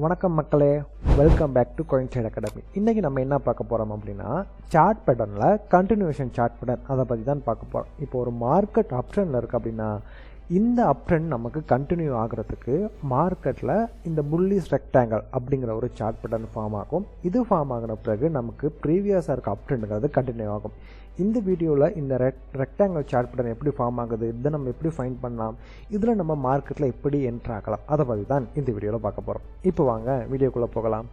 வணக்கம் மக்களே, welcome back to Coin Trade Academy. இன்றைக்கி நம்ம என்ன பார்க்க போகிறோம் அப்படின்னா, சார்ட் பேட்டர்னில் கண்டினியூஷன் சார்ட் பேட்டர்ன் அதை பற்றி தான் பார்க்க போகிறோம். இப்போ ஒரு மார்க்கெட் அப் ட்ரெண்டில் இருக்குது அப்படின்னா, இந்த அப் ட்ரெண்ட் நமக்கு கண்டினியூ ஆகிறதுக்கு மார்க்கெட்டில் இந்த புல்லிஷ் ரெக்டாங்கிள் அப்படிங்கிற ஒரு சார்ட் பேட்டர்ன் ஃபார்ம் ஆகும். இது ஃபார்ம் ஆகின பிறகு நமக்கு ப்ரீவியஸாக இருக்க அப் ட்ரெண்டுங்கிறது கண்டினியூ ஆகும். இந்த வீடியோவில் இந்த ரெக்டாங்கிள் சார்ட் பேட்டர்ன் எப்படி ஃபார்ம் ஆகுது, இதை நம்ம எப்படி ஃபைண்ட் பண்ணலாம், இதில் நம்ம மார்க்கெட்டில் எப்படி என்ட்ரு ஆகலாம், அதை பற்றி தான் இந்த வீடியோவில் பார்க்க போகிறோம். இப்போ வாங்க வீடியோக்குள்ளே போகலாம்.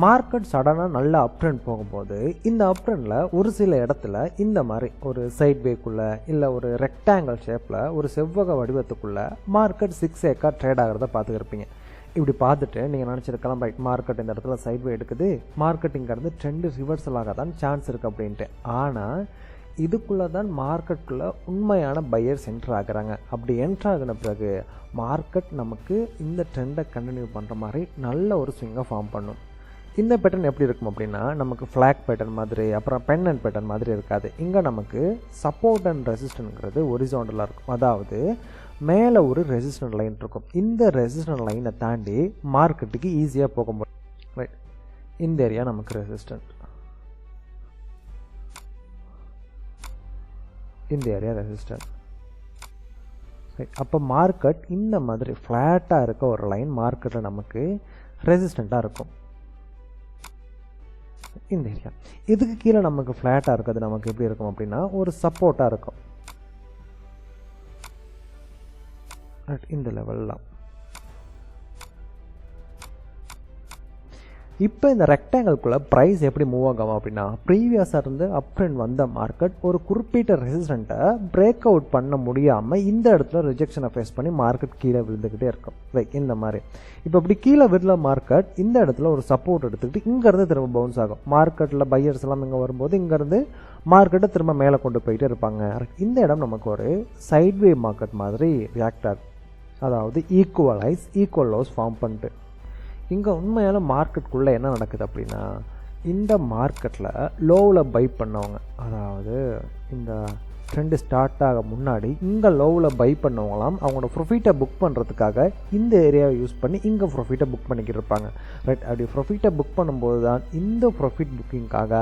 மார்க்கெட் சடனாக நல்ல அப் ட்ரெண்ட் போகும்போது இந்த அப் ட்ரெண்டில் ஒரு சில இடத்துல இந்த மாதிரி ஒரு சைட்வேக்குள்ளே இல்லை ஒரு ரெக்டாங்கிள் ஷேப்பில் ஒரு செவ்வக வடிவத்துக்குள்ளே மார்க்கெட் 6 ஏக்கர் ட்ரேட் ஆகிறத பார்த்துக்கிருப்பீங்க. இப்படி பார்த்துட்டு நீங்கள் நினச்சிருக்கலாம், ரைட் மார்க்கெட் இந்த இடத்துல சைட்வே எடுக்குது, மார்க்கெட் இங்கேருந்து ட்ரெண்டு ரிவர்சல் ஆக தான் சான்ஸ் இருக்குது அப்படின்ட்டு. ஆனால் இதுக்குள்ளே தான் மார்க்கெட்டுக்குள்ளே உண்மையான பையர்ஸ் என்ட்ரு ஆகுறாங்க. அப்படி என்ட்ரு ஆகின பிறகு மார்க்கெட் நமக்கு இந்த ட்ரெண்டை கண்டினியூ பண்ணுற மாதிரி நல்ல ஒரு ஸ்விங்கை ஃபார்ம் பண்ணும். இந்த பேட்டர்ன் எப்படி இருக்கும் அப்படின்னா, நமக்கு ஃப்ளாக் பேட்டர்ன் மாதிரி அப்புறம் பென் அண்ட் பேட்டர்ன் மாதிரி இருக்காது. இங்கே நமக்கு சப்போர்ட் அண்ட் ரெசிஸ்டன்ட்ங்கிறது ஒரிசாண்டலாக இருக்கும். அதாவது மேலே ஒரு ரெசிஸ்டன்ட் லைன் இருக்கும். இந்த ரெசிஸ்டன்ட் லைனை தாண்டி மார்க்கெட்டுக்கு ஈஸியாக போக முடியும். ரைட், இந்த ஏரியா நமக்கு ரெசிஸ்டன்ட், இந்த ஏரியா ரெசிஸ்டன்ட். ரைட், அப்போ மார்க்கெட் இந்த மாதிரி ஃப்ளாட்டாக இருக்க ஒரு லைன் மார்க்கெட்டில் நமக்கு ரெசிஸ்டண்ட்டாக இருக்கும். இந்த ஏரியா இதுக்கு கீழே நமக்கு ஃப்ளாட்டாக இருக்கிறது நமக்கு எப்படி இருக்கும் அப்படின்னா ஒரு சப்போர்ட்டாக இருக்கும். இந்த லெவல்லாம் இப்போ இந்த ரெக்டாங்கிள்குள்ளே ப்ரைஸ் எப்படி மூவ் ஆகும் அப்படின்னா, ப்ரீவியஸாக இருந்து அப் ட்ரெண்ட் வந்த மார்க்கெட் ஒரு குறிப்பிட்ட ரெசிஸ்டண்ட்டை பிரேக் அவுட் பண்ண முடியாமல் இந்த இடத்துல ரிஜெக்ஷனை ஃபேஸ் பண்ணி மார்க்கெட் கீழே விழுந்துக்கிட்டே இருக்கும். லைக் இந்த மாதிரி இப்போ இப்படி கீழே விழுல மார்க்கெட் இந்த இடத்துல ஒரு சப்போர்ட் எடுத்துக்கிட்டு இங்கேருந்து திரும்ப பவுன்ஸ் ஆகும். மார்க்கெட்டில் பையர்ஸ் எல்லாம் இங்கே வரும்போது இங்கேருந்து மார்க்கெட்டை திரும்ப மேலே கொண்டு போயிட்டே இருப்பாங்க. இந்த இடம் நமக்கு ஒரு சைட்வே மார்க்கெட் மாதிரி ரியாக்ட் ஆகும். அதாவது ஈக்குவல் லோஸ் ஃபார்ம் பண்ணிட்டு இங்கே உண்மையான மார்க்கெட்டுக்குள்ளே என்ன நடக்குது அப்படின்னா, இந்த மார்க்கெட்டில் லோவில் பை பண்ணவங்க, அதாவது இந்த ட்ரெண்டு ஸ்டார்ட் ஆக முன்னாடி இங்கே லோவில் பை பண்ணவங்களாம் அவங்களோட ப்ரொஃபிட்டை புக் பண்ணுறதுக்காக இந்த ஏரியாவை யூஸ் பண்ணி இங்கே ப்ரொஃபிட்டை புக் பண்ணிக்கிட்டு இருப்பாங்க. ரைட், அப்படி ப்ரொஃபிட்டை புக் பண்ணும்போது தான் இந்த ப்ரொஃபிட் புக்கிங்காக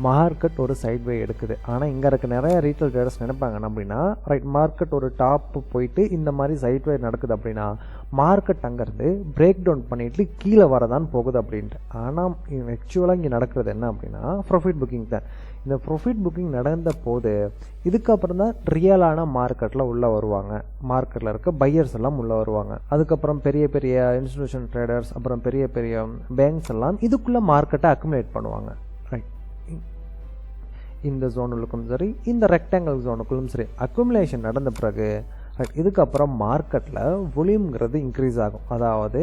மார்க்கெட் ஒரு சைட்வே எடுக்குது. ஆனால் இங்கே இருக்க நிறைய ரீட்டைல் ட்ரேடர்ஸ் நினைப்பாங்க அப்படின்னா, ரைட் மார்க்கெட் ஒரு டாப்பு போயிட்டு இந்த மாதிரி சைட்வே நடக்குது அப்படின்னா மார்க்கெட் அங்கேருந்து பிரேக் டவுன் பண்ணிட்டு கீழே வரதான் போகுது அப்படின்ட்டு. ஆனால் ஆக்சுவலாக இங்கே நடக்கிறது என்ன அப்படின்னா ப்ரொஃபிட் புக்கிங் தான். இந்த ப்ரொஃபிட் புக்கிங் நடந்த போது இதுக்கப்புறம் தான் ரியலான மார்க்கெட்டில் உள்ளே வருவாங்க. மார்க்கெட்டில் இருக்க பையர்ஸ் எல்லாம் உள்ளே வருவாங்க. அதுக்கப்புறம் பெரிய பெரிய இன்ஸ்டிடியூஷன் ட்ரேடர்ஸ் அப்புறம் பெரிய பெரிய பேங்க்ஸ் எல்லாம் இதுக்குள்ளே மார்க்கெட்டை அக்குமுலேட் பண்ணுவாங்க. ரைட், இந்த ஜோனுக்கும் சரி இந்த ரெக்டாங்கிள் ஜோனுக்குள்ளும் சரி அக்குமுலேஷன் நடந்த பிறகு இதுக்கப்புறம் மார்க்கெட்டில் வால்யூம்ங்கிறது இன்க்ரீஸ் ஆகும். அதாவது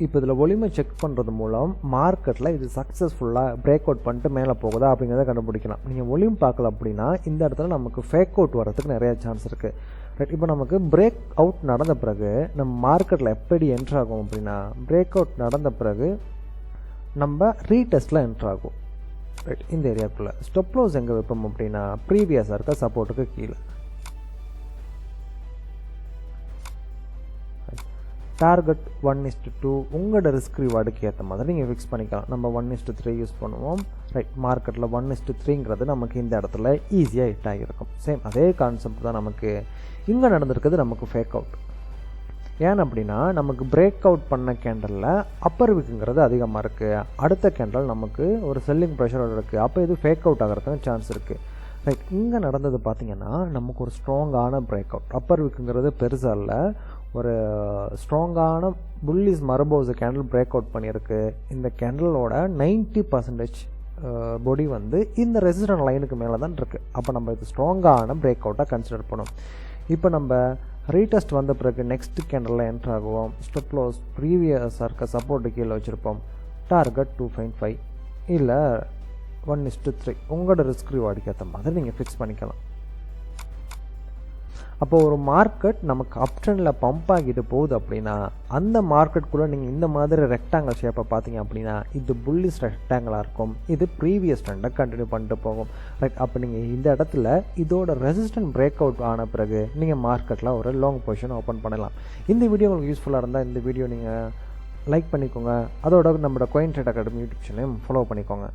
இப்போ இதில் வால்யூமை செக் பண்ணுறது மூலம் மார்க்கெட்டில் இது சக்ஸஸ்ஃபுல்லாக பிரேக் அவுட் பண்ணிட்டு மேலே போகுதா அப்படிங்கிறத கண்டுபிடிக்கலாம். நீங்கள் வால்யூம் பார்க்கல அப்படின்னா இந்த இடத்துல நமக்கு ஃபேக் அவுட் வரதுக்கு நிறையா சான்ஸ் இருக்குது. ரைட், இப்போ நமக்கு பிரேக் அவுட் நடந்த பிறகு நம்ம மார்க்கெட்டில் எப்படி என்ட்ரு ஆகும் அப்படின்னா, பிரேக் அவுட் நடந்த பிறகு நம்ம ரீடெஸ்ட்டில் என்ட்ரு ஆகும். ரைட், இந்த ஏரியாவுக்குள்ளே ஸ்டாப் லாஸ் எங்கே வைப்போம் அப்படின்னா ப்ரீவியஸாக இருக்க சப்போர்ட்டுக்கு கீழே. டார்கெட் 1:2 உங்களோட ரிஸ்க் ரிவார்டுக்கு ஏற்ற மாதிரி நீங்கள் ஃபிக்ஸ் பண்ணிக்கலாம். நம்ம 1:3 யூஸ் பண்ணுவோம். ரைட், மார்க்கெட்டில் 1:3ங்கிறது நமக்கு இந்த இடத்துல ஈஸியாக ஹிட் ஆகியிருக்கும். சேம் அதே கான்செப்ட் தான் நமக்கு இங்கே நடந்திருக்குது. நமக்கு ஃபேக் அவுட் ஏன் அப்படின்னா நமக்கு பிரேக் அவுட் பண்ண கேண்டலில் அப்பர் வீக்குங்கிறது அதிகமாக இருக்குது. அடுத்த கேண்டல் நமக்கு ஒரு செல்லிங் ப்ரெஷரோடு இருக்குது. அப்போ இது ஃபேக் அவுட் ஆகிறதுக்கு சான்ஸ் இருக்குது. ரைட், இங்கே நடந்தது பார்த்திங்கன்னா நமக்கு ஒரு ஸ்ட்ராங்கான பிரேக் அவுட். அப்பர் வீக்குங்கிறது பெருசாக இல்லை, ஒரு ஸ்ட்ராங்கான புல்லிஸ் மரபோஸ் கேண்டில் பிரேக் அவுட் பண்ணியிருக்கு. இந்த கேண்டலோட 90% பொடி வந்து இந்த ரெசிஸ்டன்ட் லைனுக்கு மேலே தான் இருக்குது. அப்போ நம்ம இது ஸ்ட்ராங்கான பிரேக் அவுட்டாக கன்சிடர் பண்ணோம். இப்போ நம்ம ரீடெஸ்ட் வந்த பிறகு நெக்ஸ்ட் கேண்டலில் என்ட்ரு ஆகுவோம். ஸ்டாப் லாஸ் ப்ரீவியஸாக இருக்க சப்போர்ட்டு கீழே வச்சுருப்போம். டார்கெட் 2.5 இல்லை 1:3 உங்களோட ரிஸ்க் ரிவார்டுக்கு ஏற்ற மாதிரி நீங்கள் ஃபிக்ஸ் பண்ணிக்கலாம். அப்போ ஒரு மார்க்கெட் நமக்கு அப் ட்ரெண்டில் பம்ப் ஆகிட்டு போகுது அப்படின்னா அந்த மார்க்கெட்டுக்குள்ளே நீங்கள் இந்த மாதிரி ரெக்டாங்கிள் ஷேப்பை பார்த்தீங்க அப்படின்னா இது புல்லிஷ் ரெக்டாங்கிளாக இருக்கும். இது ப்ரீவியஸ் ட்ரெண்டை கண்டினியூ பண்ணிட்டு போகும். ரைட், அப்போ நீங்கள் இந்த இடத்துல இதோட ரெசிஸ்டன்ட் பிரேக் அவுட் ஆன பிறகு நீங்கள் மார்க்கெட்டில் ஒரு லாங் பொசிஷன் ஓப்பன் பண்ணலாம். இந்த வீடியோ உங்களுக்கு யூஸ்ஃபுல்லாக இருந்தால் இந்த வீடியோ நீங்கள் லைக் பண்ணிக்கோங்க. அதோட நம்மளோட கோயின் ட்ரேட் அகாடமி யூடியூப் சேனலையும் ஃபாலோ பண்ணிக்கோங்க.